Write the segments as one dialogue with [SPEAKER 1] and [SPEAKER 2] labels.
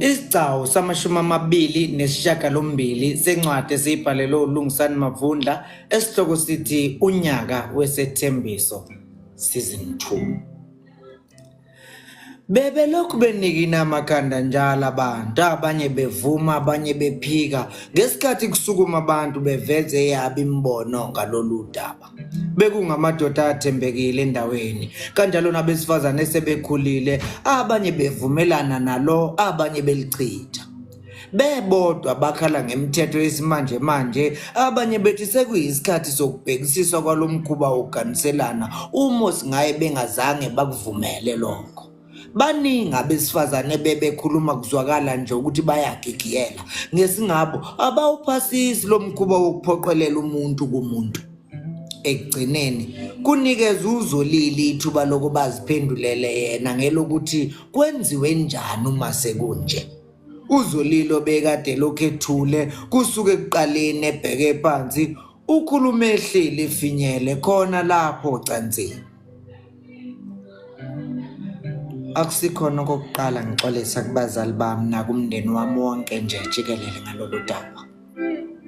[SPEAKER 1] Isigcawu samashumi amabili nesishiyagalombili sencwadi esiyibhalelwe uLungisani Mavundla esihloko sithi Unyaka Wesethembiso Season 2. Bebelokhu benikina amakhanda njalo abantu, abanye bevuma abanye bephika ngesikhathi kusukuma abantu beveze yabo imbono ngalolu daba. Bekungamadoda athembekile endaweni, kanjalo nabesifazane esebekhulile, abanye bevumelana nalo, abanye belichitha. Bebodwa bakhala ngemithetho yesimanje manje, abanye bethi sekuyisikhathi sokubhekisiswa kwalomkhuba wokuganiselana uma singaye bengazange bakuvumele lokho. Baningi abesifazane bebekhuluma kuzwakala nje ukuthi bayagigiyela ngesingabo abawuphasisi lo mkhuba wokuphoqelela umuntu kumuntu. Ekugcineni kunikeza uZolile ithuba lokuba ziphendulele yena ngelokuthi kwenziwe njani uma sekunje. uZolile obekade lokhu ethule kusuke ekuqaleni ebheke phansi, ukhuluma ehleli efinyele khona lapho ocansini. Akusikhona okokuqala ngixolisa kubazali bami nakumndeni wami wonke nje jikelele ngalolu daba.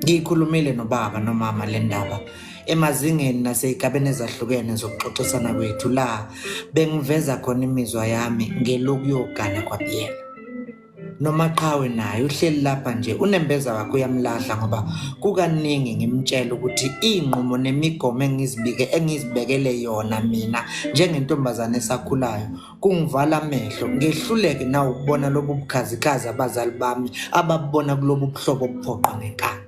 [SPEAKER 1] Ngikhulumile nobaba nomama le ndaba emazingeni naseyigabeni ezahlukene zokuxoxisana kwethu la bengiveza khona imizwa yami ngelokuyogana kwaBiyela. Nomaqhawe naye uhleli lapha nje unembeza wakhe uyamlahla ngoba kukaningi ngimtshela ukuthi inqumo nemigomo engizibekele yona mina njengentombazane esakhulayo kungivala amehlo ngehluleke na ukubona lobu bukhazikhazi abazali bami ababona kulobu buhlobo obuphoqa ngenkani.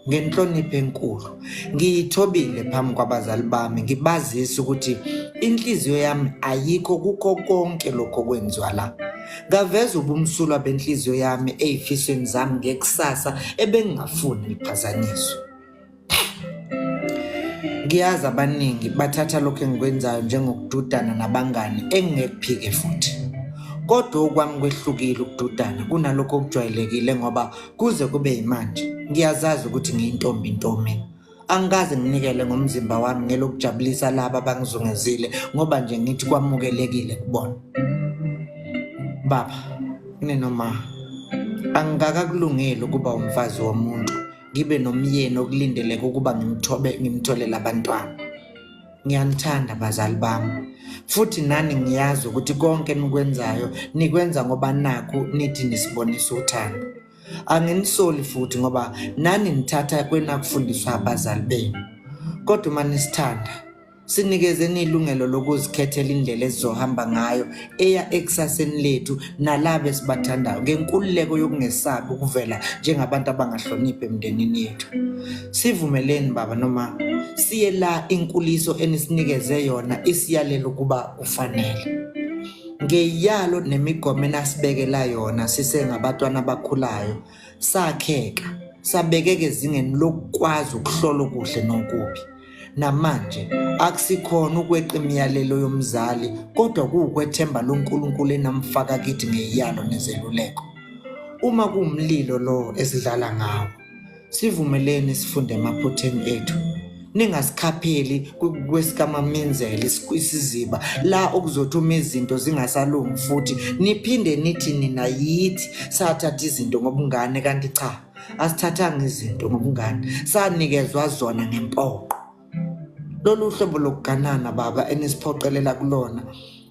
[SPEAKER 1] Ngenhlonipho enkulu ngiyithobile phambi kwabazali bami ngibazisa ukuthi inhliziyo yami ayikho kukho konke lokho kwenziwa la. Ngaveza ubumsulwa benhliziyo yami ezifisweni zami ngekusasa ebengingafuni liphazanyiswe. Ngiyazi abaningi bathatha lokho engikwenzayo njengokududana nabangani engingekuphike futhi. Kodwa okwami kwehlukile ukududana kunalokho okujwayelekile ngoba kuze kube yimanje ngiyazazi ukuthi ngiyintombi intombi. Angikaze nginikele ngomzimba wami ngelokujabulisa laba abangizungezile ngoba nje ngithi kwamukelekile kubona. Baba, noma angakakulungile ukuba umfazi womuntu ngibe nomyeni okulindeleke ukuba ngimtholele abantwana. Ngiyanithanda bazali bami futhi nani ngiyazi ukuthi konke enikwenzayo nikwenza ngoba nakho nithi nisibonisa uthando. Anginisoli futhi ngoba nani nithatha kwenakufundiswa abazali benu. Kodwa manisithanda sinikezeni ilungelo lokuzikhethela indlela esizohamba ngayo eya ekusaseni lethu nalabo esibathandayo ngenkululeko yokungesabi ukuvela njengabantu abangahloniphi emndenini yethu. Sivumeleni baba noma siye la inkuliso enisinikeze yona isiyalela ukuba ufanele. Ngeyalo nemigomo enasibekela yona sisengabatwana abakhulayo sakheka sabekeke ezingeni lokwazi ukuhlola okuhle nokubi. Namanje akusikhona ukweqa imiyalelo yomzali kodwa kuukwethemba loNkulunkulu enamfaka kithi ngeyalo nezeluleko. Uma kuumlilo lo esidlala ngawo sivumeleni sifunde emaphutheni ethu. Ningasikhapheli kwesikamamenzeli isiziba la okuzothuma izinto zingasalungi futhi niphinde nithi nina yithi sathatha izinto ngobungane kanti cha asithathanga izinto ngobungane sanikezwa zona ngempoqo. Lolu hlobo lokuganana baba enisiphoqelela kulona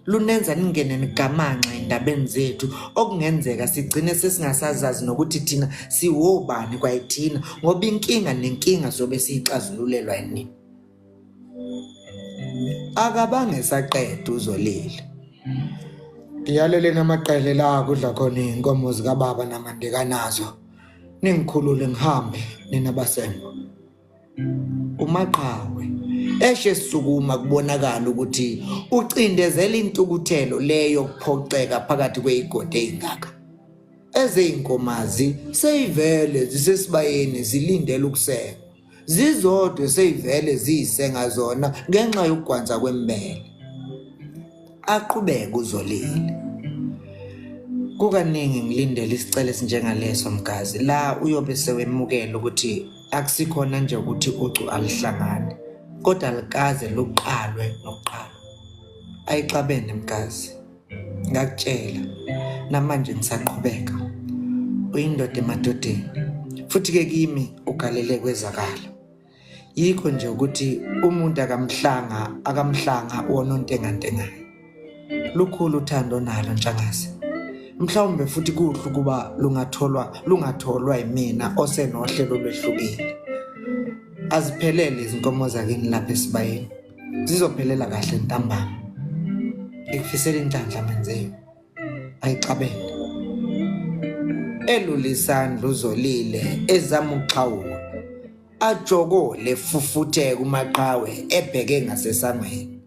[SPEAKER 1] lunenza ningene nigamanxa endabeni zethu okungenzeka sigcine sesingasazazi nokuthi thina siwobani kwayithina ngoba inkinga nenkinga zobe siyixazululelwa yini. Akabange saqeda uZolile. Ngiyalele namaqele la kudla khona inkomo zikababa namandekanazo. Ningikhulule ngihambe nina basembo. Umaqhawe eshe sukuma kubonakala ukuthi ucindezela intukuthelo leyo kuphoxeka phakathi kwezigodi ezingaka. Ezeinkomazi seyivele zisesibayeni zilindele ukuseka. Zizodwa seyivele ziyisenga zona ngenxa yokugwanza kwembele. Aqhubeka uZolile. Kukaningi ngilindele isicelo esinjengaleso mkazi la uyobe sewemukela ukuthi akusikhona nje ukuthi ucu alihlangane kodwa alikaze luqalwe nokuqala. Ayixabene mkazi. ngakutshela namanje ngisaqhubeka uyindoda emadodeni futhi-ke kimi ugalele kwezakala. Yikho nje ukuthi umuntu akamhlanga wonontengantengayo. Lukhulu uthando nalo Ntshangase. Mhlawumbe futhi kuhle ukuba lungatholwa yimina osenohlelo lwehlukile. Aziphelele izinkomo zakini lapha esibayeni. Zizophelela kahle ntambama. Ngikufisela inhlanhla Menziwe. Ayixabene. Elulisandla uzolile ezama uxhawula. Ajokole fufuthe kumaqhawe ebheke ngasesangweni.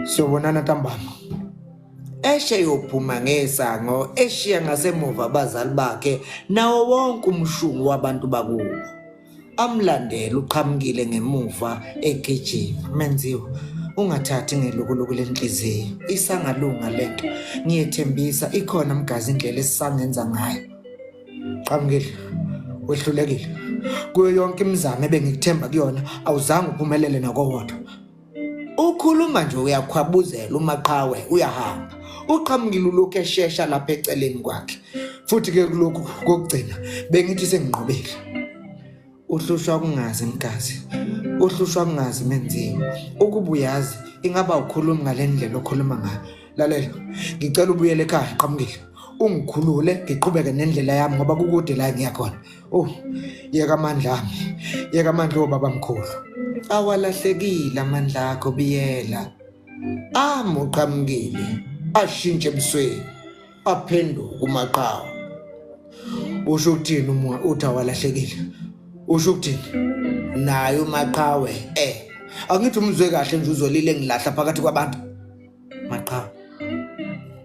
[SPEAKER 1] Siyobonana ntambama. Eshe yophuma ngesango eshiya ngasemuva abazali bakhe nawo wonke umshungu wabantu bakubo. Amlandela uqhamukile ngemuva egejima. Menziwe, ungathathi ngelukuluku lenhliziyo. Isangalunga lento. Ngiyethembisa ikhona mgazi indlela esisangenza ngayo. Qhamukile. Wehlulekile. Kuyo yonke imizamo ebengikuthemba kuyona awuzange uphumelele nakowodwa. Ukhuluma nje uyakhwabuzela umaqhawe uyahamba. Uqhamukile ulokhu eshesha lapha eceleni kwakhe. Futhi-ke kulokhu kokugcina bengithi senginqobile. Uhlushwa kungazi mgazi. Uhlushwa kungazi Menziwe. Ukuba uyazi ingaba ukhuluma ngale ndlela okhuluma ngayo. Lalela, ngicela ubuyele ekhaya Qhamukile. Ungikhulule ngiqhubeke nendlela yami ngoba kukude la ngiyakhona. Yeka amandla ami. Yeka amandla obaba mkhulu. Awalahlekile amandla akho biyela. Amuqhamukile. Ashintshe ebusweni. Aphenduka umaqhawe. Usho ukuthini uthi awalahlekile? Usho ukuthini? Naye umaqhawe angithi umzwe kahle nje uzolile ngilahla phakathi kwabantu. Maqhawe.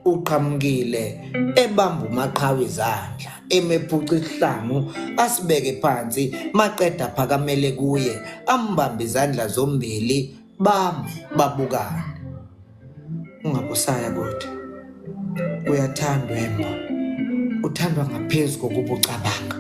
[SPEAKER 1] Uqhamukile ebamba umaqhawe izandla emephuca isihlangu asibeke phansi maqeda phakamele kuye ambamba izandla zombili babukana. Ungabusaya kodwa uyathandwa embo. Uthandwa ngaphezulu kokuba ucabanga.